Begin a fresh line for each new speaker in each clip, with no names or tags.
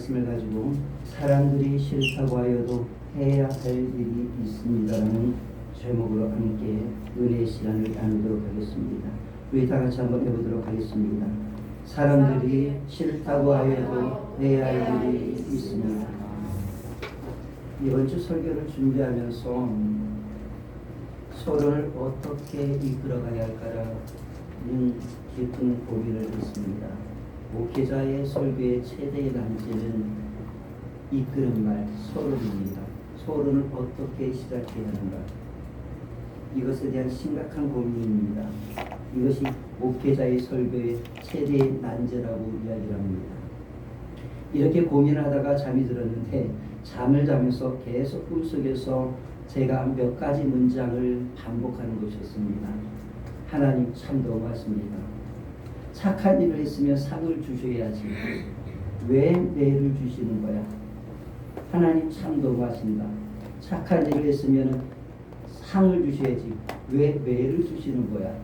말씀을 가지고 사람들이 싫다고 하여도 해야 할 일이 있습니다라는 제목으로 함께 은혜의 시간을 나누도록 하겠습니다. 우리 다 같이 한번 해보도록 하겠습니다. 사람들이 싫다고 하여도 해야 할 일이 있습니다. 이번 주 설교를 준비하면서 서로를 어떻게 이끌어가야 할까라는 깊은 고민을 했습니다. 목회자의 설교의 최대의 난제는 이끌음말, 서론입니다. 서론을 어떻게 시작해야 하는가? 이것에 대한 심각한 고민입니다. 이것이 목회자의 설교의 최대의 난제라고 이야기를 합니다. 이렇게 고민을 하다가 잠이 들었는데 잠을 자면서 계속 꿈속에서 제가 몇 가지 문장을 반복하는 것이었습니다. 하나님 참 너무하십니다. 착한 일을 했으면 상을 주셔야지. 왜 매를 주시는 거야? 하나님 참 너무하신다. 착한 일을 했으면 상을 주셔야지. 왜 매를 주시는 거야?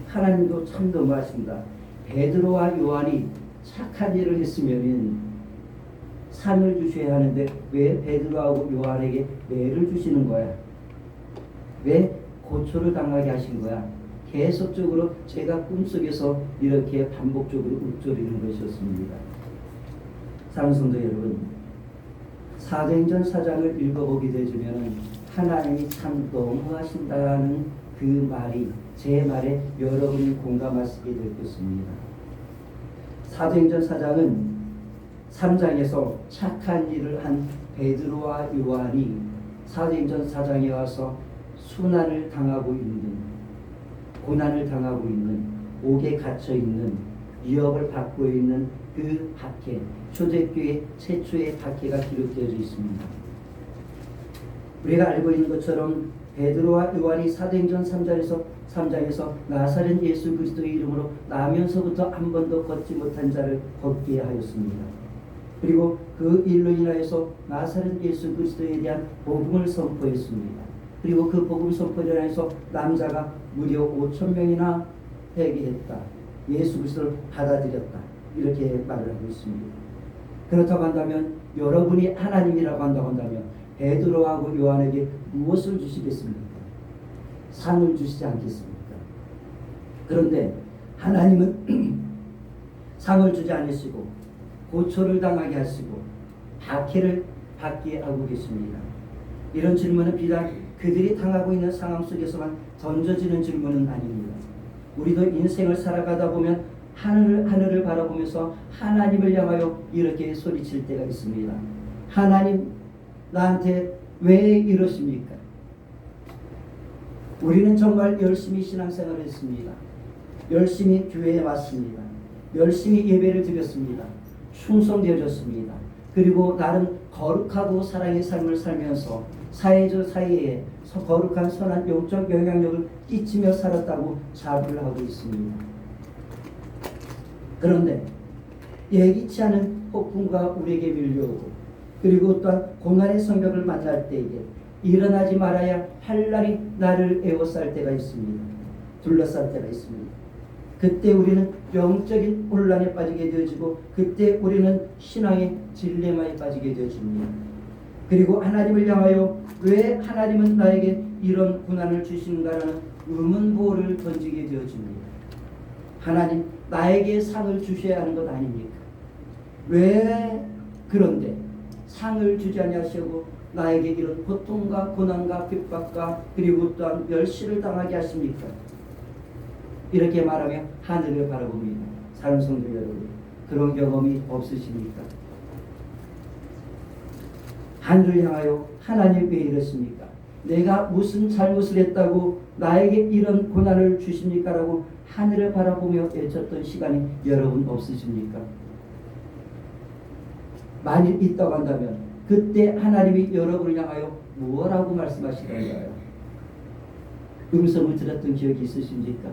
하나님도 참 너무하신다. 베드로와 요한이 착한 일을 했으면 상을 주셔야 하는데 왜 베드로하고 요한에게 매를 주시는 거야? 왜 고초를 당하게 하신 거야? 계속적으로 제가 꿈속에서 이렇게 반복적으로 읊조리는 것이었습니다. 사랑하는 성도 여러분, 사도행전 4장을 읽어보게 되면 하나님이 참 너무하신다는 그 말이 제 말에 여러분이 공감할 수 있게 될 것입니다. 사도행전 4장은 3장에서 착한 일을 한 베드로와 요한이 사도행전 4장에 와서 순환을 당하고 있는, 고난을 당하고 있는, 옥에 갇혀 있는, 위협을 받고 있는 그 박해, 초대교회 최초의 박해가 기록되어져 있습니다. 우리가 알고 있는 것처럼 베드로와 요한이 사도행전 3장에서 나사렛 예수 그리스도의 이름으로 나면서부터 한 번도 걷지 못한 자를 걷게 하였습니다. 그리고 그 일로 인하여서 나사렛 예수 그리스도에 대한 복음을 선포했습니다. 그리고 그 복음 선포에 인하여서 남자가 무려 5,000명이나 회개했다. 예수 그리스도를 받아들였다. 이렇게 말을 하고 있습니다. 그렇다고 한다면 여러분이 하나님이라고 한다고 한다면 베드로하고 요한에게 무엇을 주시겠습니까? 상을 주시지 않겠습니까? 그런데 하나님은 상을 주지 않으시고 고초를 당하게 하시고 박해를 받게 하고 계십니다. 이런 질문은 비단 그들이 당하고 있는 상황 속에서만 던져지는 질문은 아닙니다. 우리도 인생을 살아가다 보면 하늘을 바라보면서 하나님을 향하여 이렇게 소리칠 때가 있습니다. 하나님, 나한테 왜 이러십니까? 우리는 정말 열심히 신앙생활을 했습니다. 열심히 교회에 왔습니다. 열심히 예배를 드렸습니다. 충성되어졌습니다. 그리고 나름 거룩하고 사랑의 삶을 살면서 사회적 사이에 거룩한 선한 영적 영향력을 끼치며 살았다고 자부를 하고 있습니다. 그런데 예기치 않은 폭풍과 우리에게 밀려오고 그리고 또한 고난의 성벽을 만날 때에 일어나지 말아야 할 날이 나를 에워쌀 때가 있습니다. 둘러쌀 때가 있습니다. 그때 우리는 영적인 혼란에 빠지게 되어지고 그때 우리는 신앙의 딜레마에 빠지게 되어집니다. 그리고 하나님을 향하여 왜 하나님은 나에게 이런 고난을 주시는가라는 의문보를 던지게 되어집니다. 하나님, 나에게 상을 주셔야 하는 것 아닙니까? 왜 그런데 상을 주지 아니하시고 나에게 이런 고통과 고난과 핍박과 그리고 또한 멸시를 당하게 하십니까? 이렇게 말하며 하늘을 바라봅니다. 사랑하는 성도 여러분, 그런 경험이 없으십니까? 하늘을 향하여 하나님 왜 이러십니까? 내가 무슨 잘못을 했다고 나에게 이런 고난을 주십니까? 라고 하늘을 바라보며 외쳤던 시간이 여러분 없으십니까? 만일 있다고 한다면 그때 하나님이 여러분을 향하여 무엇라고 말씀하시던가요? 음성을 들었던 기억이 있으십니까?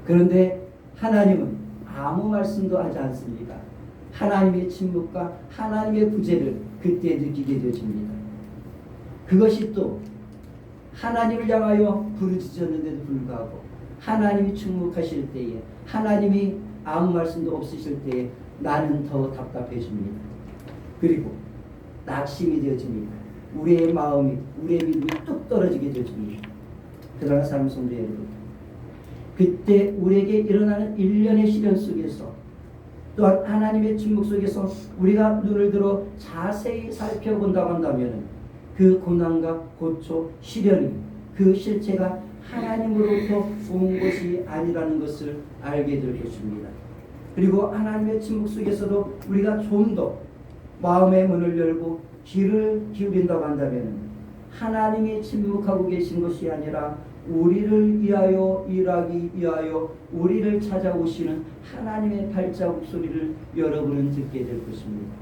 그런데 하나님은 아무 말씀도 하지 않습니다. 하나님의 침묵과 하나님의 부재를 그때 느끼게 되어집니다. 그것이 또 하나님을 향하여 부르짖었는데도 불구하고 하나님이 침묵하실 때에, 하나님이 아무 말씀도 없으실 때에 나는 더 답답해집니다. 그리고 낙심이 되어집니다. 우리의 마음이, 우리의 믿음이 뚝 떨어지게 되어집니다. 그러나 사랑하는 성도 여러분, 그때 우리에게 일어나는 일련의 시련 속에서, 또한 하나님의 침묵 속에서 우리가 눈을 들어 자세히 살펴본다고 한다면 그 고난과 고초, 시련이 그 실체가 하나님으로부터 온 것이 아니라는 것을 알게 될 것입니다. 그리고 하나님의 침묵 속에서도 우리가 좀 더 마음의 문을 열고 귀를 기울인다고 한다면 하나님이 침묵하고 계신 것이 아니라 우리를 위하여 일하기 위하여 우리를 찾아오시는 하나님의 발자국 소리를 여러분은 듣게 될 것입니다.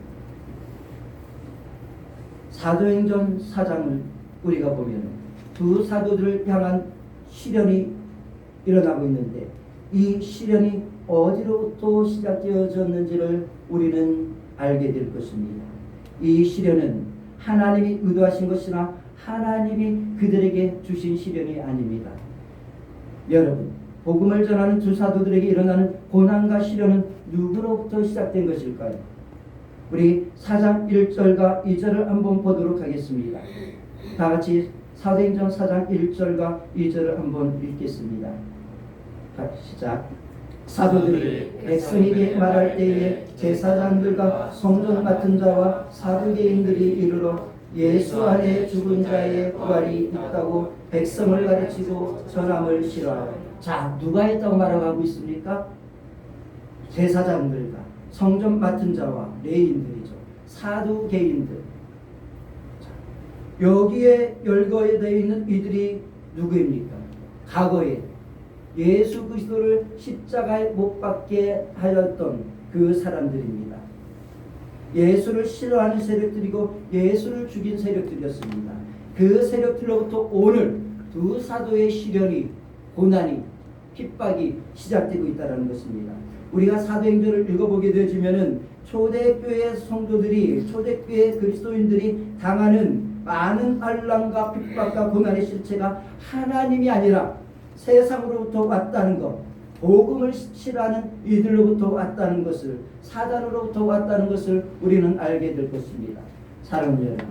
사도행전 4장을 우리가 보면 두 사도들을 향한 시련이 일어나고 있는데 이 시련이 어디로부터 시작되어졌는지를 우리는 알게 될 것입니다. 이 시련은 하나님이 의도하신 것이나 하나님이 그들에게 주신 시련이 아닙니다. 여러분, 복음을 전하는 두 사도들에게 일어나는 고난과 시련은 누구로부터 시작된 것일까요? 우리 4장 1절과 2절을 한번 보도록 하겠습니다. 다 같이 사도행전 4장 1절과 2절을 한번 읽겠습니다. 시작. 사도들이 백성에게 말할 때에 제사장들과 성전 맡은 자와 사두개인들이 이르러 예수 안에 죽은 자의 부활이 있다고 백성을 가르치고 전함을 싫어하라. 자, 누가 했다고 말하고 있습니까? 제사장들과 성전 맡은 자와 레인들이죠. 사두개인들. 여기에 열거에 되어 있는 이들이 누구입니까? 과거에 예수 그리스도를 십자가에 못 박게 하였던 그 사람들입니다. 예수를 싫어하는 세력들이고 예수를 죽인 세력들이었습니다. 그 세력들로부터 오늘 두 사도의 시련이, 고난이, 핍박이 시작되고 있다는 것입니다. 우리가 사도행전을 읽어보게 되어지면은 초대교회 성도들이, 초대교회 그리스도인들이 당하는 많은 반란과 핍박과 고난의 실체가 하나님이 아니라 세상으로부터 왔다는 것, 복음을 싫어하는 이들로부터 왔다는 것을, 사단으로부터 왔다는 것을 우리는 알게 될 것입니다. 사랑하는 여러분,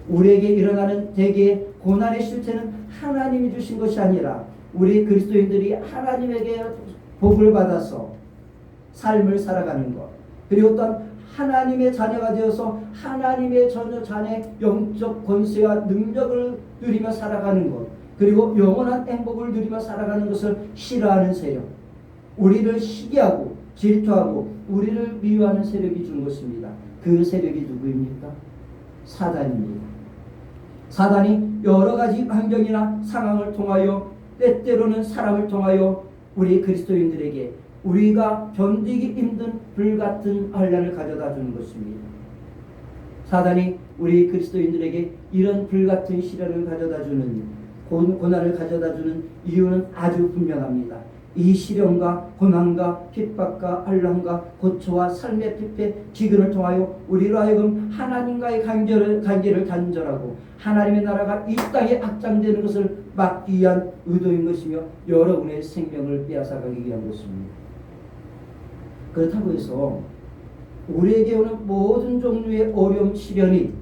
우리에게 일어나는 대개의 고난의 실체는 하나님이 주신 것이 아니라 우리 그리스도인들이 하나님에게 복을 받아서 삶을 살아가는 것, 그리고 또한 하나님의 자녀가 되어서 하나님의 자녀의 영적 권세와 능력을 누리며 살아가는 것, 그리고 영원한 행복을 누리며 살아가는 것을 싫어하는 세력, 우리를 시기하고 질투하고 우리를 미워하는 세력이 준 것입니다. 그 세력이 누구입니까? 사단입니다. 사단이 여러 가지 환경이나 상황을 통하여, 때때로는 사람을 통하여 우리 그리스도인들에게 우리가 견디기 힘든 불같은 환난을 가져다 주는 것입니다. 사단이 우리 그리스도인들에게 이런 불같은 시련을 가져다 주는, 고난을 가져다 주는 이유는 아주 분명합니다. 이 시련과 고난과 핍박과 환난과 고초와 삶의 피폐 기근을 통하여 우리로 하여금 하나님과의 관계를 단절하고 하나님의 나라가 이 땅에 확장되는 것을 막기 위한 의도인 것이며 여러분의 생명을 빼앗아가기 위한 것입니다. 그렇다고 해서 우리에게 오는 모든 종류의 어려움, 시련이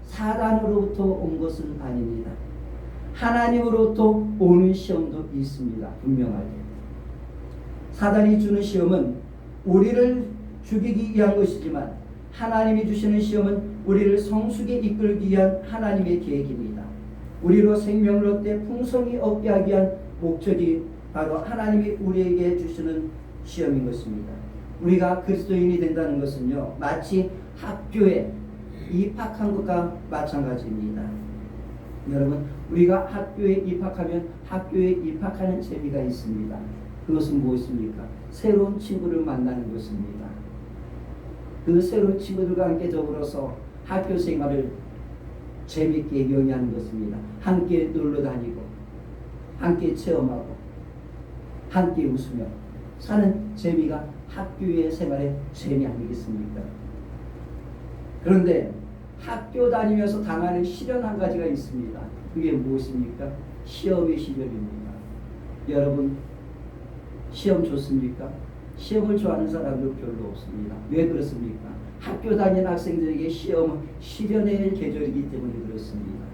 사단으로부터 온 것은 아닙니다. 하나님으로부터 오는 시험도 있습니다. 분명하게. 사단이 주는 시험은 우리를 죽이기 위한 것이지만 하나님이 주시는 시험은 우리를 성숙에 이끌기 위한 하나님의 계획입니다. 우리로 생명을 얻되 풍성히 얻게 하기 위한 목적이 바로 하나님이 우리에게 주시는 시험인 것입니다. 우리가 그리스도인이 된다는 것은요, 마치 학교에 입학한 것과 마찬가지입니다. 여러분, 우리가 학교에 입학하면 학교에 입학하는 재미가 있습니다. 그것은 무엇입니까? 새로운 친구를 만나는 것입니다. 그 새로운 친구들과 함께 더불어서 학교 생활을 재미있게 영위하는 것입니다. 함께 놀러 다니고 함께 체험하고 함께 웃으며 사는 재미가 학교의 생활의 재미 아니겠습니까? 그런데 학교 다니면서 당하는 시련 한 가지가 있습니다. 그게 무엇입니까? 시험의 시련입니다. 여러분, 시험 좋습니까? 시험을 좋아하는 사람도 별로 없습니다. 왜 그렇습니까? 학교 다니는 학생들에게 시험은 시련의 계절이기 때문에 그렇습니다.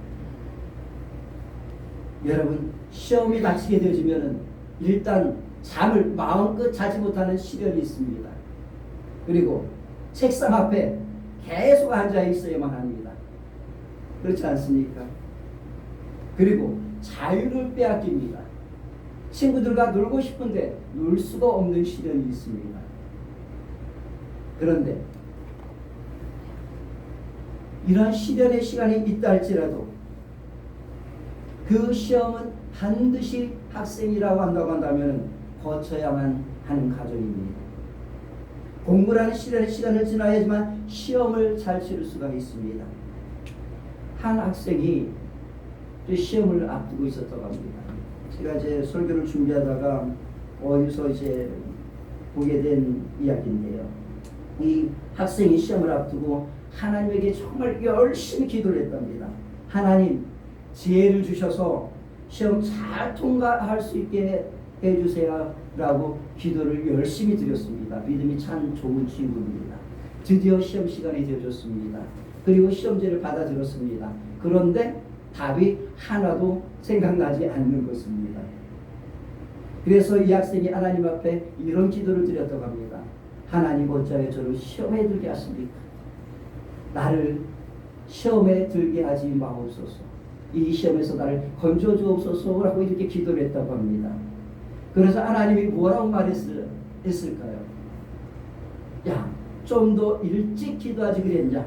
여러분, 시험이 닥치게 되어지면 일단 잠을 마음껏 자지 못하는 시련이 있습니다. 그리고 책상 앞에 계속 앉아 있어야만 합니다. 그렇지 않습니까? 그리고 자유를 빼앗깁니다. 친구들과 놀고 싶은데 놀 수가 없는 시련이 있습니다. 그런데 이런 시련의 시간이 있다 할지라도 그 시험은 반드시 학생이라고 한다면 거쳐야만 하는 과정입니다. 공부라는 시련의 시간을 지나야지만 시험을 잘 치를 수가 있습니다. 한 학생이 시험을 앞두고 있었다고 합니다. 제가 이제 설교를 준비하다가 어디서 이제 보게 된 이야기인데요. 이 학생이 시험을 앞두고 하나님에게 정말 열심히 기도를 했답니다. 하나님, 지혜를 주셔서 시험 잘 통과할 수 있게 해주세요 라고 기도를 열심히 드렸습니다. 믿음이 참 좋은 친구입니다. 드디어 시험 시간이 되어졌습니다. 그리고 시험지를 받아들였습니다. 그런데 답이 하나도 생각나지 않는 것입니다. 그래서 이 학생이 하나님 앞에 이런 기도를 드렸다고 합니다. 하나님, 어찌하여 저를 시험에 들게 하십니까? 나를 시험에 들게 하지 마옵소서. 이 시험에서 나를 건져주옵소서라고 이렇게 기도를 했다고 합니다. 그래서 하나님이 뭐라고 말했을까요? 야, 좀 더 일찍 기도하지 그랬냐?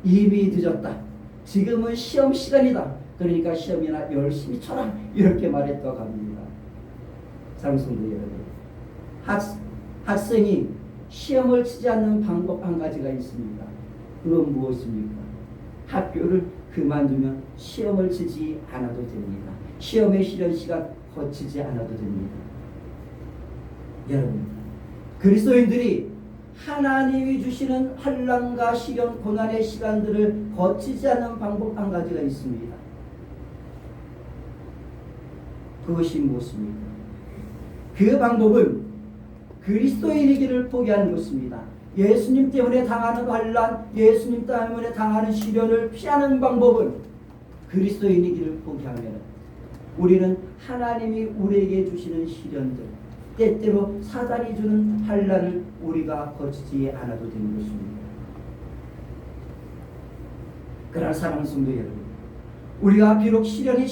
이미 늦었다. 지금은 시험 시간이다. 그러니까 시험이나 열심히 쳐라. 이렇게 말했다고 합니다. 장성도 여러분, 학생이 시험을 치지 않는 방법 한 가지가 있습니다. 그건 무엇입니까? 학교를 그만두면 시험을 치지 않아도 됩니다. 시험의 시련 시간 거치지 않아도 됩니다. 여러분, 그리스도인들이 하나님이 주시는 환난과 시련, 고난의 시간들을 거치지 않는 방법 한 가지가 있습니다. 그것이 무엇입니까? 그 방법은 그리스도인이기를 포기하는 것입니다. 예수님 때문에 당하는 환난, 예수님 때문에 당하는 시련을 피하는 방법은 그리스도인이기를 포기하면 우리는 하나님이 우리에게 주시는 시련들, 때때로 사단이 주는 환난을 우리가 거치지 않아도 되는 것입니다. 그러나 사랑하는 성도 여러분, 우리가 비록 시험의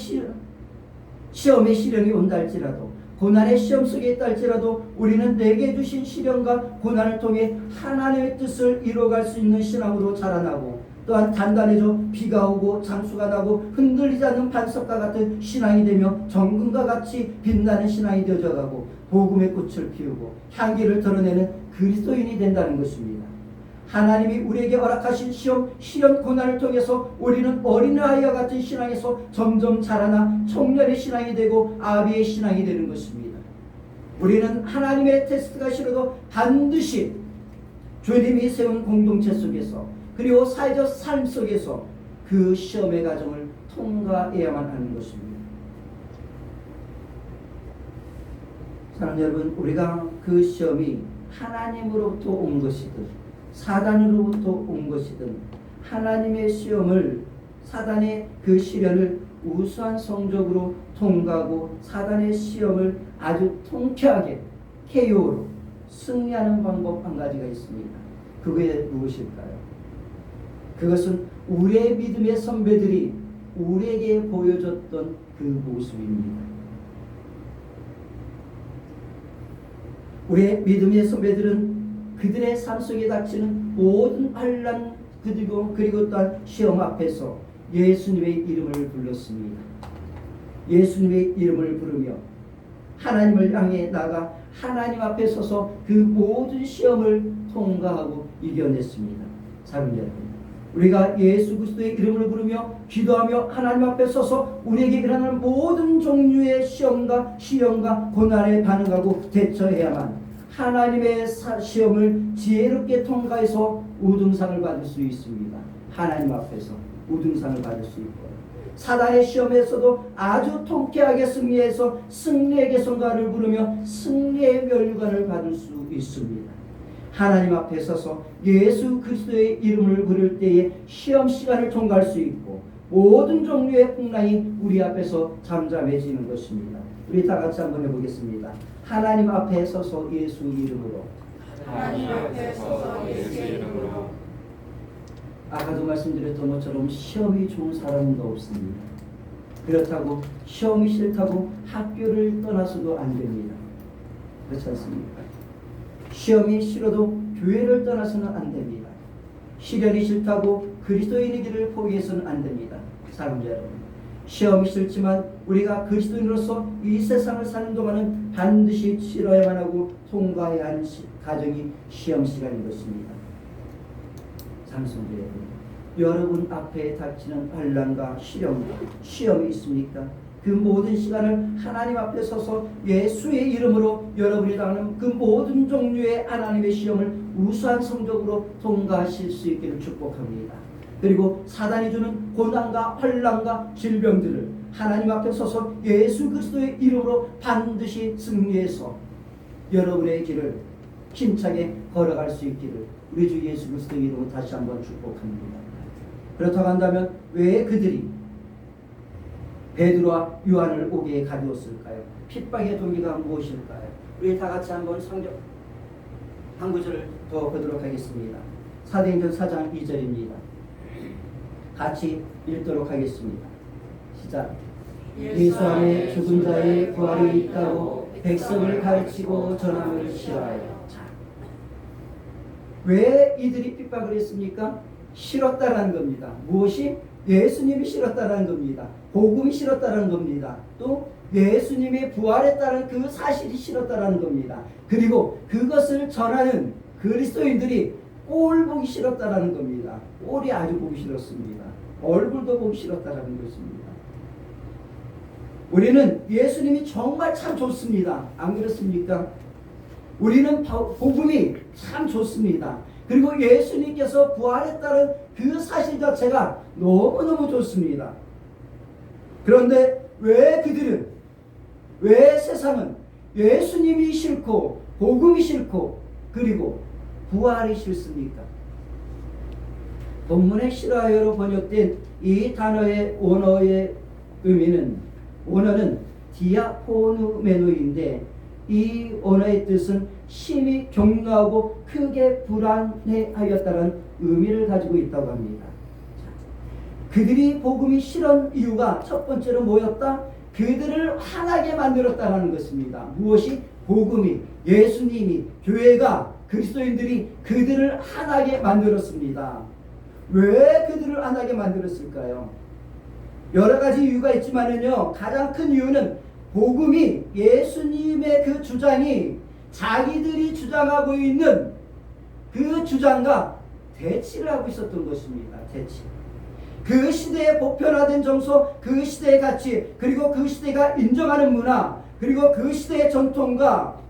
시련이 온다 할지라도, 고난의 시험 속에 있다 할지라도 우리는 내게 주신 시련과 고난을 통해 하나님의 뜻을 이루어갈 수 있는 신앙으로 자라나고, 또한 단단해져 비가 오고 장수가 나고 흔들리지 않는 반석과 같은 신앙이 되며 정금과 같이 빛나는 신앙이 되어져가고 복음의 꽃을 피우고 향기를 드러내는 그리스도인이 된다는 것입니다. 하나님이 우리에게 허락하신 시험, 시련, 고난을 통해서 우리는 어린아이와 같은 신앙에서 점점 자라나 청년의 신앙이 되고 아비의 신앙이 되는 것입니다. 우리는 하나님의 테스트가 싫어도 반드시 주님이 세운 공동체 속에서, 그리고 사회적 삶 속에서 그 시험의 과정을 통과해야만 하는 것입니다. 사랑하는 여러분, 우리가 그 시험이 하나님으로부터 온 것이든 사단으로부터 온 것이든 하나님의 시험을, 사단의 그 시련을 우수한 성적으로 통과하고 사단의 시험을 아주 통쾌하게 KO로 승리하는 방법 한 가지가 있습니다. 그게 무엇일까요? 그것은 우리의 믿음의 선배들이 우리에게 보여줬던 그 모습입니다. 우리의 믿음의 선배들은 그들의 삶 속에 닥치는 모든 환난, 그리고 또한 시험 앞에서 예수님의 이름을 불렀습니다. 예수님의 이름을 부르며 하나님을 향해 나가 하나님 앞에 서서 그 모든 시험을 통과하고 이겨냈습니다. 사랑하는 여러분, 우리가 예수 그리스도의 이름을 부르며 기도하며 하나님 앞에 서서 우리에게 일어나는 모든 종류의 시험과 고난에 반응하고 대처해야만 하나님의 시험을 지혜롭게 통과해서 우등상을 받을 수 있습니다. 하나님 앞에서 우등상을 받을 수 있고, 사단의 시험에서도 아주 통쾌하게 승리해서 승리의 개성가를 부르며 승리의 면류관을 받을 수 있습니다. 하나님 앞에 서서 예수 그리스도의 이름을 부를 때에 시험 시간을 통과할 수 있고 모든 종류의 풍랑이 우리 앞에서 잠잠해지는 것입니다. 우리 다 같이 한번 해보겠습니다. 하나님 앞에 서서 예수 이름으로.
하나님 앞에 서서 예수 이름으로.
아까도 말씀드렸던 것처럼 시험이 좋은 사람은 없습니다. 그렇다고 시험이 싫다고 학교를 떠나서도 안 됩니다. 그렇지 않습니까? 시험이 싫어도 교회를 떠나서는 안 됩니다. 시련이 싫다고 그리스도인의 길을 포기해서는 안 됩니다. 사랑자 여러분, 시험이 싫지만 우리가 그리스도인으로서 이 세상을 사는 동안은 반드시 치러야만 하고 통과해야 하는 가정이 시험 시간인 것입니다. 장성자 여러분 앞에 닥치는 환난과 시험이 있습니까? 그 모든 시간을 하나님 앞에 서서 예수의 이름으로 여러분이 당하는 그 모든 종류의 하나님의 시험을 우수한 성적으로 통과하실 수 있기를 축복합니다. 그리고 사단이 주는 고난과 환난과 질병들을 하나님 앞에 서서 예수 그리스도의 이름으로 반드시 승리해서 여러분의 길을 힘차게 걸어갈 수 있기를 우리 주 예수 그리스도의 이름으로 다시 한번 축복합니다. 그렇다고 한다면 왜 그들이 베드로와 요한을 옥에 가두었을까요? 핍박의 동기가 무엇일까요? 우리 다 같이 한번 성경 한 구절을 더 보도록 하겠습니다. 사도행전 4장 2절입니다. 같이 읽도록 하겠습니다. 시작. 예수 안에 죽은 자의 부활이 있다고 백성을 가르치고 전함을 싫어하여. 왜 이들이 핍박을 했습니까? 싫었다라는 겁니다. 무엇이? 예수님이 싫었다라는 겁니다. 복음이 싫었다라는 겁니다. 또 예수님이 부활했다는 그 사실이 싫었다라는 겁니다. 그리고 그것을 전하는 그리스도인들이 꼴 보기 싫었다라는 겁니다. 꼴이 아주 보기 싫었습니다. 얼굴도 보기 싫었다라는 것입니다. 우리는 예수님이 정말 참 좋습니다. 안 그렇습니까? 우리는 복음이 참 좋습니다. 그리고 예수님께서 부활했다는 그 사실 자체가 너무너무 좋습니다. 그런데 왜 그들은, 왜 세상은 예수님이 싫고 복음이 싫고 그리고 부활이 싫습니까? 본문의 싫어하여로 번역된 이 단어의 원어의 원어는 디아포누메노인데 이 언어의 뜻은 심히 격노하고 크게 불안해하였다는 의미를 가지고 있다고 합니다. 그들이 복음이 싫은 이유가 첫 번째로 뭐였다? 그들을 화나게 만들었다는 것입니다. 무엇이? 복음이, 예수님이, 교회가, 그리스도인들이 그들을 화나게 만들었습니다. 왜 그들을 화나게 만들었을까요? 여러 가지 이유가 있지만은요, 가장 큰 이유는 복음이, 예수님의 그 주장이 자기들이 주장하고 있는 그 주장과 대치를 하고 있었던 것입니다. 대치. 그 시대의 보편화된 정서, 그 시대의 가치, 그리고 그 시대가 인정하는 문화, 그리고 그 시대의 전통과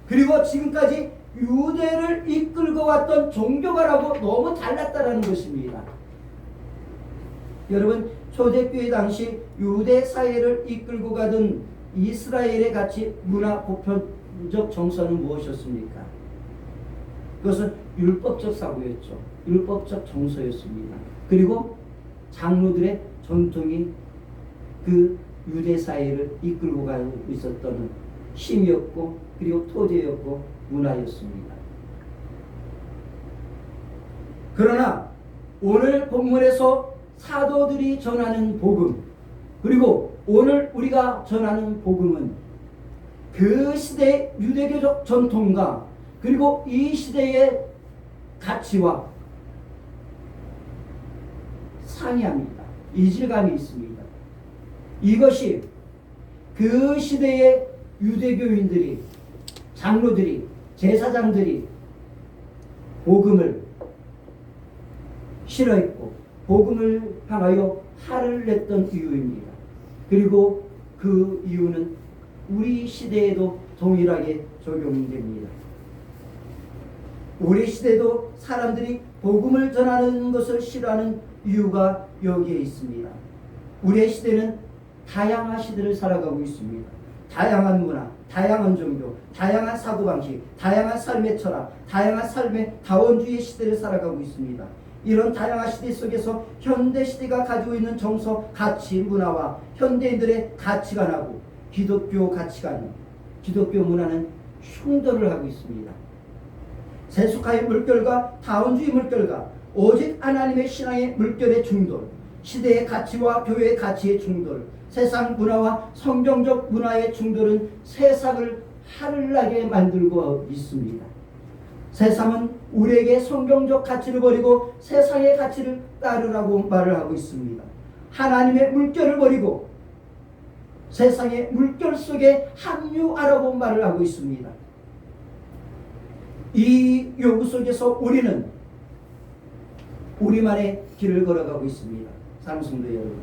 그리고 지금까지 유대를 이끌고 왔던 종교가라고 너무 달랐다라는 것입니다. 여러분, 초대교회 당시 유대 사회를 이끌고 가던 이스라엘의 가치, 문화, 보편적 정서는 무엇이었습니까? 그것은 율법적 사고였죠. 율법적 정서였습니다. 그리고 장로들의 전통이 그 유대 사회를 이끌고 가고 있었던 힘이었고 그리고 토대였고 문화였습니다. 그러나 오늘 본문에서 사도들이 전하는 복음, 그리고 오늘 우리가 전하는 복음은 그 시대의 유대교적 전통과 그리고 이 시대의 가치와 상이합니다. 이질감이 있습니다. 이것이 그 시대의 유대교인들이, 장로들이, 제사장들이 복음을 싫어했고 복음을 향하여 화를 냈던 이유입니다. 그리고 그 이유는 우리 시대에도 동일하게 적용됩니다. 우리 시대도 사람들이 복음을 전하는 것을 싫어하는 이유가 여기에 있습니다. 우리의 시대는 다양한 시대를 살아가고 있습니다. 다양한 문화, 다양한 종교, 다양한 사고방식, 다양한 삶의 철학, 다양한 삶의 다원주의 시대를 살아가고 있습니다. 이런 다양한 시대 속에서 현대시대가 가지고 있는 정서, 가치, 문화와 현대인들의 가치관하고 기독교 가치관, 기독교 문화는 충돌을 하고 있습니다. 세속화의 물결과 다원주의 물결과 오직 하나님의 신앙의 물결의 충돌, 시대의 가치와 교회의 가치의 충돌, 세상 문화와 성경적 문화의 충돌은 세상을 하늘나게 만들고 있습니다. 세상은 우리에게 성경적 가치를 버리고 세상의 가치를 따르라고 말을 하고 있습니다. 하나님의 물결을 버리고 세상의 물결 속에 합류하라고 말을 하고 있습니다. 이 요구 속에서 우리는 우리만의 길을 걸어가고 있습니다. 사랑하는 성도 여러분,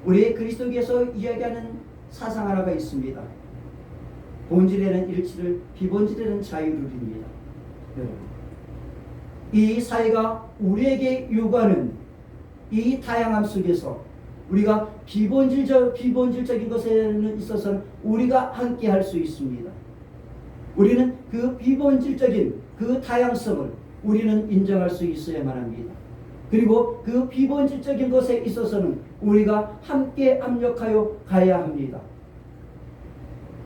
우리 그리스도께서 이야기하는 사상 하나가 있습니다. 본질에는 일치를, 비본질에는 자유를입니다. 여러분, 이 사회가 우리에게 요구하는 이 다양함 속에서 우리가 비본질적인 것에는 있어서는 우리가 함께 할 수 있습니다. 우리는 그 비본질적인 그 다양성을 우리는 인정할 수 있어야만 합니다. 그리고 그 비본질적인 것에 있어서는 우리가 함께 합력하여 가야 합니다.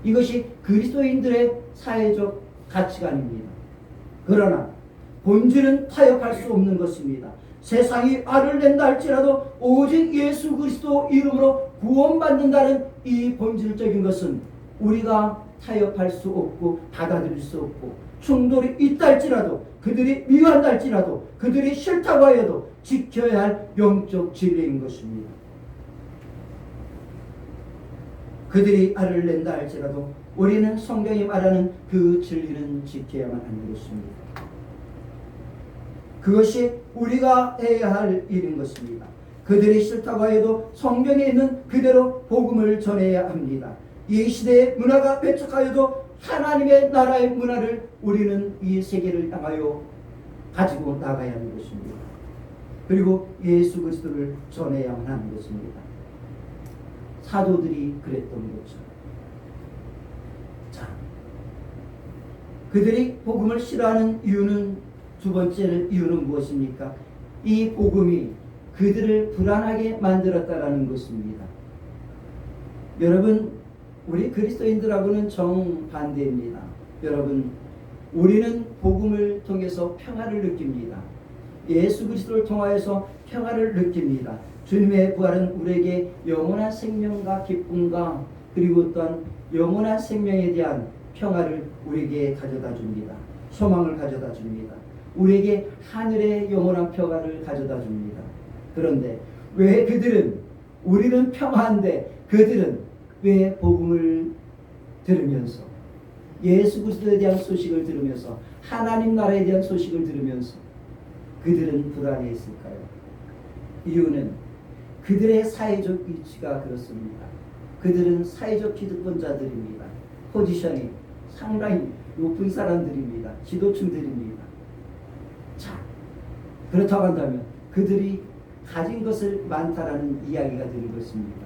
이것이 그리스도인들의 사회적 가치관입니다. 그러나 본질은 타협할 수 없는 것입니다. 세상이 알을 낸다 할지라도 오직 예수 그리스도 이름으로 구원받는다는 이 본질적인 것은 우리가 타협할 수 없고 받아들일 수 없고, 충돌이 있다 할지라도, 그들이 미워한다 할지라도, 그들이 싫다고 하여도 지켜야 할 영적 진리인 것입니다. 그들이 알을 낸다 할지라도 우리는 성경이 말하는 그 진리는 지켜야만 하는 것입니다. 그것이 우리가 해야 할 일인 것입니다. 그들이 싫다고 해도 성경에 있는 그대로 복음을 전해야 합니다. 이 시대의 문화가 배척하여도 하나님의 나라의 문화를 우리는 이 세계를 향하여 가지고 나가야 하는 것입니다. 그리고 예수 그리스도를 전해야만 하는 것입니다. 사도들이 그랬던 것처럼. 자, 그들이 복음을 싫어하는 이유는, 두 번째 이유는 무엇입니까? 이 복음이 그들을 불안하게 만들었다라는 것입니다. 여러분, 우리 그리스도인들하고는 정반대입니다. 여러분, 우리는 복음을 통해서 평화를 느낍니다. 예수 그리스도를 통하여서 평화를 느낍니다. 주님의 부활은 우리에게 영원한 생명과 기쁨과 그리고 또한 영원한 생명에 대한 평화를 우리에게 가져다 줍니다. 소망을 가져다 줍니다. 우리에게 하늘의 영원한 평화를 가져다 줍니다. 그런데 왜 그들은, 우리는 평화인데 그들은 왜 복음을 들으면서, 예수 그리스도에 대한 소식을 들으면서, 하나님 나라에 대한 소식을 들으면서 그들은 불안해했을까요? 이유는 그들의 사회적 위치가 그렇습니다. 그들은 사회적 기득권자들입니다. 포지션이 상당히 높은 사람들입니다. 지도층들입니다. 자, 그렇다고 한다면 그들이 가진 것을 많다라는 이야기가 되는 것입니다.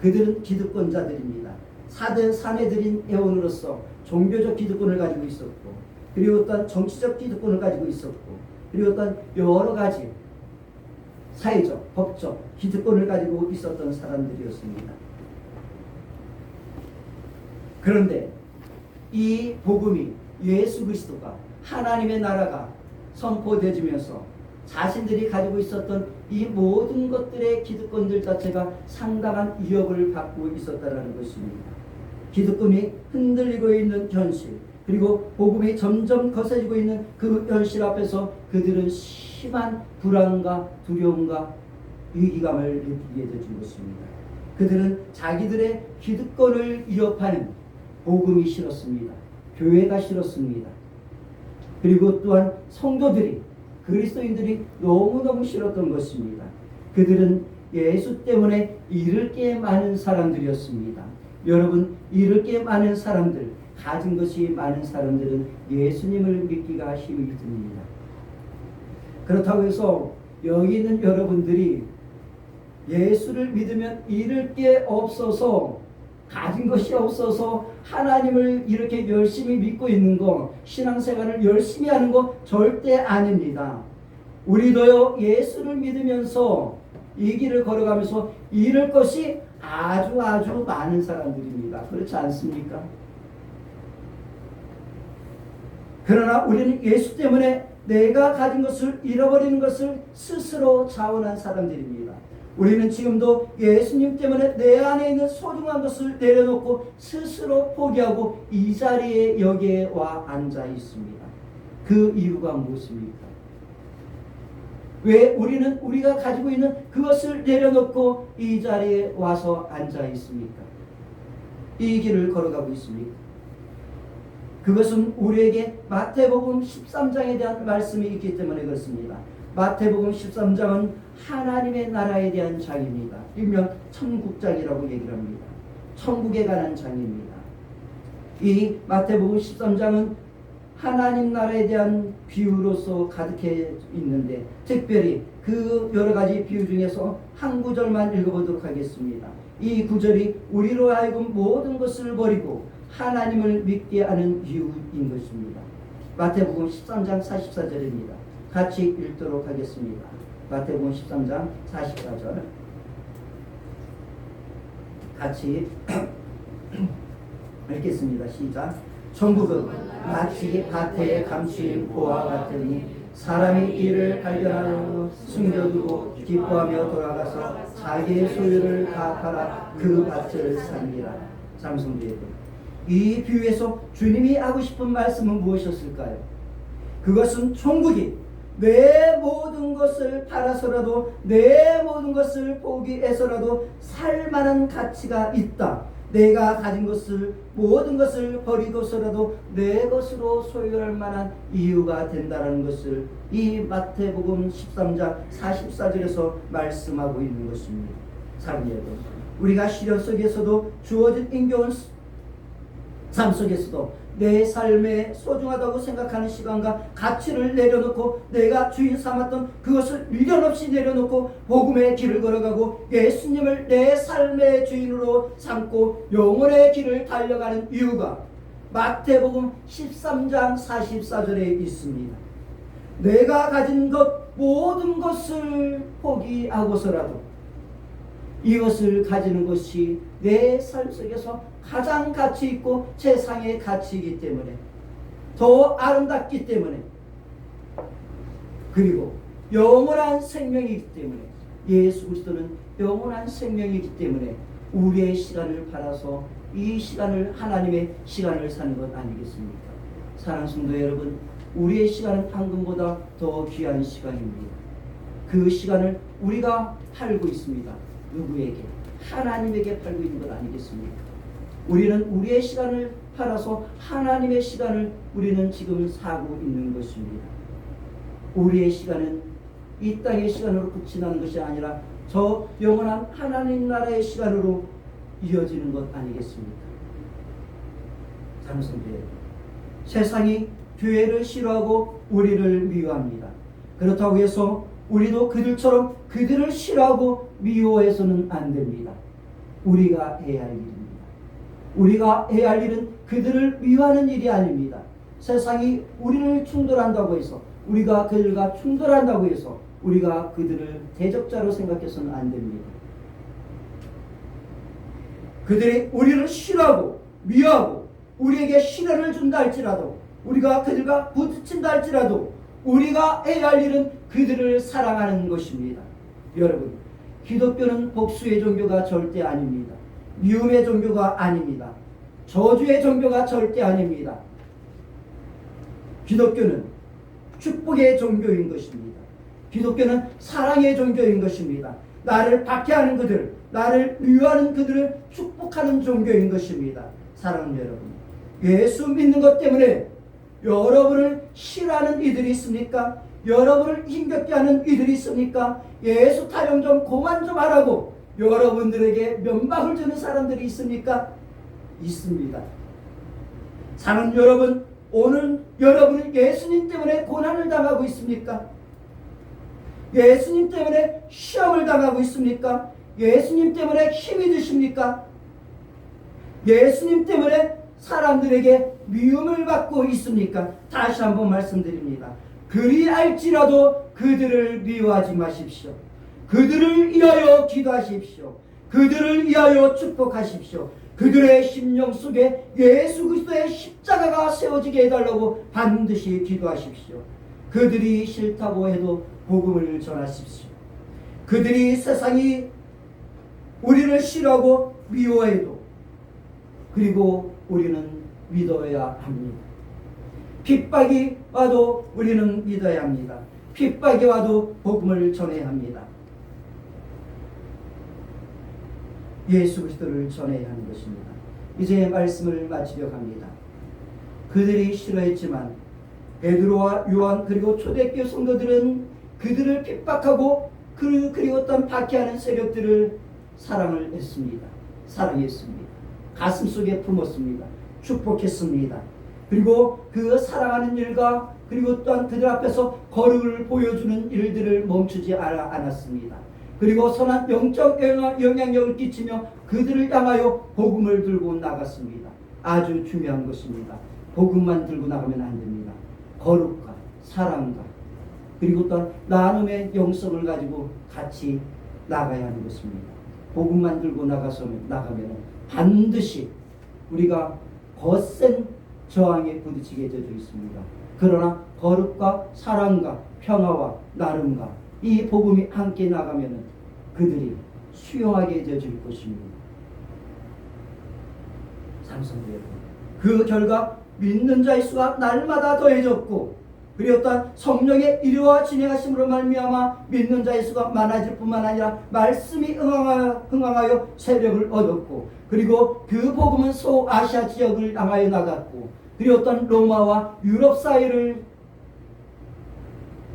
그들은 기득권자들입니다. 사내들인 애원으로서 종교적 기득권을 가지고 있었고, 그리고 어떤 정치적 기득권을 가지고 있었고, 그리고 어떤 여러 가지 사회적, 법적 기득권을 가지고 있었던 사람들이었습니다. 그런데 이 복음이, 예수 그리스도가, 하나님의 나라가 선포되면서 자신들이 가지고 있었던 이 모든 것들의 기득권들 자체가 상당한 위협을 받고 있었다는 것입니다. 기득권이 흔들리고 있는 현실, 그리고 복음이 점점 거세지고 있는 그 현실 앞에서 그들은 심한 불안과 두려움과 위기감을 느끼게 되는 것입니다. 그들은 자기들의 기득권을 위협하는 복음이 싫었습니다. 교회가 싫었습니다. 그리고 또한 성도들이, 그리스도인들이 너무너무 싫었던 것입니다. 그들은 예수 때문에 잃을 게 많은 사람들이었습니다. 여러분, 잃을 게 많은 사람들, 가진 것이 많은 사람들은 예수님을 믿기가 힘이 듭니다. 그렇다고 해서 여기 있는 여러분들이 예수를 믿으면 잃을 게 없어서, 가진 것이 없어서 하나님을 이렇게 열심히 믿고 있는 거, 신앙생활을 열심히 하는 거 절대 아닙니다. 우리도요, 예수를 믿으면서 이 길을 걸어가면서 잃을 것이 아주 많은 사람들입니다. 그렇지 않습니까? 그러나 우리는 예수 때문에 내가 가진 것을 잃어버리는 것을 스스로 자원한 사람들입니다. 우리는 지금도 예수님 때문에 내 안에 있는 소중한 것을 내려놓고 스스로 포기하고 이 자리에 여기에 와 앉아 있습니다. 그 이유가 무엇입니까? 왜 우리는 우리가 가지고 있는 그것을 내려놓고 이 자리에 와서 앉아 있습니까? 이 길을 걸어가고 있습니까? 그것은 우리에게 마태복음 13장에 대한 말씀이 있기 때문에 그렇습니다. 마태복음 13장은 하나님의 나라에 대한 장입니다. 일명 천국장이라고 얘기를 합니다. 천국에 관한 장입니다. 이 마태복음 13장은 하나님 나라에 대한 비유로서 가득해 있는데, 특별히 그 여러 가지 비유 중에서 한 구절만 읽어보도록 하겠습니다. 이 구절이 우리로 하여금 모든 것을 버리고 하나님을 믿게 하는 이유인 것입니다. 마태복음 13장 44절입니다. 같이 읽도록 하겠습니다. 마태복음 13장 44절 같이 읽겠습니다. 시작. 천국은 마치 밭에 감추인 보와 같으니 사람이 이를 발견하여 숨겨두고 기뻐하며 돌아가서 자기의 소유를 다 팔아 그 밭을 삽니다. 장성대들, 이 비유에서 주님이 하고 싶은 말씀은 무엇이었을까요? 그것은 천국이 내 모든 것을 팔아서라도, 내 모든 것을 포기해서라도 살만한 가치가 있다. 내가 가진 것을, 모든 것을 버리고서라도 내 것으로 소유할 만한 이유가 된다는 것을 이 마태복음 13장 44절에서 말씀하고 있는 것입니다. 사랑하는 여러분, 우리가 시련 속에서도 주어진 인격은 삶 속에서도 내 삶에 소중하다고 생각하는 시간과 가치를 내려놓고 내가 주인 삼았던 그것을 미련 없이 내려놓고 복음의 길을 걸어가고 예수님을 내 삶의 주인으로 삼고 영혼의 길을 달려가는 이유가 마태복음 13장 44절에 있습니다. 내가 가진 것 모든 것을 포기하고서라도 이것을 가지는 것이 내 삶 속에서 가장 가치 있고 최상의 가치이기 때문에, 더 아름답기 때문에, 그리고 영원한 생명이기 때문에, 예수 그리스도는 영원한 생명이기 때문에 우리의 시간을 팔아서 이 시간을, 하나님의 시간을 사는 것 아니겠습니까? 사랑하는 성도 여러분, 우리의 시간은 황금보다 더 귀한 시간입니다. 그 시간을 우리가 팔고 있습니다. 누구에게? 하나님에게 팔고 있는 것 아니겠습니까? 우리는 우리의 시간을 팔아서 하나님의 시간을 우리는 지금 사고 있는 것입니다. 우리의 시간은 이 땅의 시간으로 끝이 나는 것이 아니라 저 영원한 하나님 나라의 시간으로 이어지는 것 아니겠습니까? 장성대, 세상이 교회를 싫어하고 우리를 미워합니다. 그렇다고 해서 우리도 그들처럼 그들을 싫어하고 미워해서는 안 됩니다. 우리가 해야 할 일입니다. 우리가 해야 할 일은 그들을 미워하는 일이 아닙니다. 세상이 우리를 충돌한다고 해서, 우리가 그들과 충돌한다고 해서 우리가 그들을 대적자로 생각해서는 안 됩니다. 그들이 우리를 싫어하고 미워하고 우리에게 시련을 준다 할지라도, 우리가 그들과 부딪힌다 할지라도 우리가 해야 할 일은 그들을 사랑하는 것입니다. 여러분, 기독교는 복수의 종교가 절대 아닙니다. 미움의 종교가 아닙니다. 저주의 종교가 절대 아닙니다. 기독교는 축복의 종교인 것입니다. 기독교는 사랑의 종교인 것입니다. 나를 박해하는 그들, 나를 미워하는 그들을 축복하는 종교인 것입니다. 사랑하는 여러분, 예수 믿는 것 때문에 여러분을 싫어하는 이들이 있습니까? 여러분을 힘겹게 하는 이들이 있습니까? 예수 타령 좀 그만 좀 하라고 여러분들에게 면박을 주는 사람들이 있습니까? 있습니다. 사랑하는 여러분, 오늘 여러분은 예수님 때문에 고난을 당하고 있습니까? 예수님 때문에 시험을 당하고 있습니까? 예수님 때문에 힘이 드십니까? 예수님 때문에 사람들에게 미움을 받고 있습니까? 다시 한번 말씀드립니다. 그리할지라도 그들을 미워하지 마십시오. 그들을 위하여 기도하십시오. 그들을 위하여 축복하십시오. 그들의 심령 속에 예수 그리스도의 십자가가 세워지게 해달라고 반드시 기도하십시오. 그들이 싫다고 해도 복음을 전하십시오. 그들이 세상이 우리를 싫어하고 미워해도 그리고 우리는 믿어야 합니다. 핍박이 와도 우리는 믿어야 합니다. 핍박이 와도 복음을 전해야 합니다. 예수 그리스도를 전해야 하는 것입니다. 이제 말씀을 마치려고 합니다. 그들이 싫어했지만 베드로와 요한 그리고 초대교회 성도들은 그들을 핍박하고 그리고 어떤 박해하는 세력들을 사랑을 했습니다. 사랑했습니다. 가슴속에 품었습니다. 축복했습니다. 그리고 그 사랑하는 일과 그리고 또한 그들 앞에서 거룩을 보여주는 일들을 멈추지 않았습니다. 그리고 선한 영적 영향력을 끼치며 그들을 향하여 복음을 들고 나갔습니다. 아주 중요한 것입니다. 복음만 들고 나가면 안 됩니다. 거룩과 사랑과 그리고 또 나눔의 영성을 가지고 같이 나가야 하는 것입니다. 복음만 들고 나가면 반드시 우리가 거센 저항에 부딪히게 되어 있습니다. 그러나 거룩과 사랑과 평화와 나눔과 이 복음이 함께 나가면 그들이 수용하게 되어질 것입니다. 삼성도 여러분, 그 결과 믿는 자의 수가 날마다 더해졌고 그리고 또한 성령의 일과 진행하심으로 말미암아 믿는 자의 수가 많아질 뿐만 아니라 말씀이 흥황하여 세력을 얻었고 그리고 그 복음은 소아시아 지역을 향하여 나갔고 그리고 어떤 로마와 유럽 사이를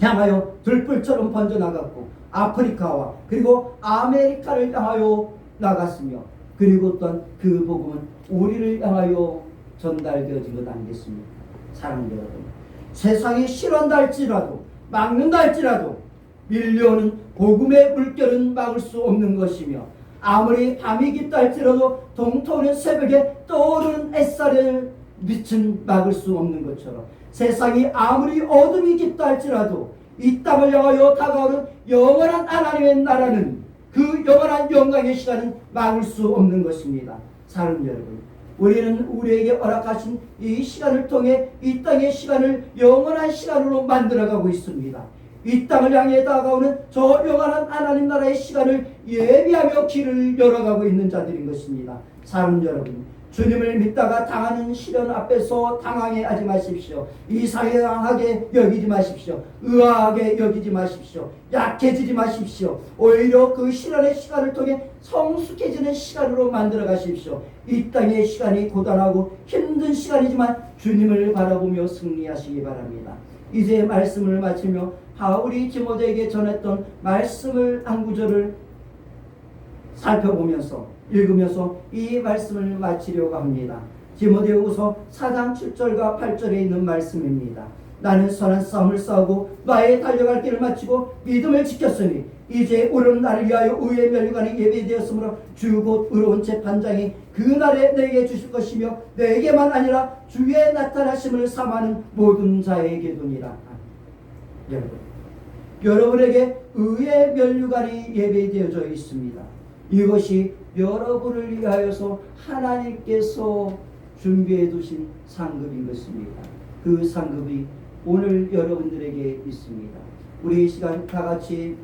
향하여 들불처럼 번져나갔고 아프리카와 그리고 아메리카를 향하여 나갔으며 그리고 또한 그 복음은 우리를 향하여 전달되어진 것 아니겠습니까? 사랑하는 여러분, 세상이 싫어한다 할지라도 막는다 할지라도 밀려오는 복음의 물결은 막을 수 없는 것이며 아무리 밤이 깊다 할지라도 동토는 새벽에 떠오르는 햇살을 빛은 막을 수 없는 것처럼 세상이 아무리 어둠이 깊다 할지라도 이 땅을 향하여 다가오는 영원한 하나님의 나라는 그 영원한 영광의 시간은 막을 수 없는 것입니다. 사랑하는 여러분, 우리는 우리에게 허락하신 이 시간을 통해 이 땅의 시간을 영원한 시간으로 만들어가고 있습니다. 이 땅을 향해 다가오는 저 영원한 하나님 나라의 시간을 예비하며 길을 열어가고 있는 자들인 것입니다. 사랑하는 여러분, 주님을 믿다가 당하는 시련 앞에서 당황해 하지 마십시오. 이상하게 여기지 마십시오. 의아하게 여기지 마십시오. 약해지지 마십시오. 오히려 그 시련의 시간을 통해 성숙해지는 시간으로 만들어 가십시오. 이 땅의 시간이 고단하고 힘든 시간이지만 주님을 바라보며 승리하시기 바랍니다. 이제 말씀을 마치며 바울이 디모데에게 전했던 말씀을 한 구절을 살펴보면서 읽으면서 이 말씀을 마치려고 합니다. 디모데후서 4장 7절과 8절에 있는 말씀입니다. 나는 선한 싸움을 싸우고 나의 달려갈 길을 마치고 믿음을 지켰으니 이제 오른 나를 위하여 의의 면류관이 예배되었으므로 주 곧 의로운 재판장이 그날에 내게 주실 것이며 내게만 아니라 주의 나타나심을 삼하는 모든 자에게도니라. 여러분에게 의의 면류관이 예배되어져 있습니다. 이것이 여러분을 위하여서 하나님께서 준비해 두신 상급인 것입니다. 그 상급이 오늘 여러분들에게 있습니다. 우리 이 시간 다 같이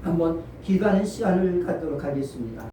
한번 기도하는 시간을 갖도록 하겠습니다.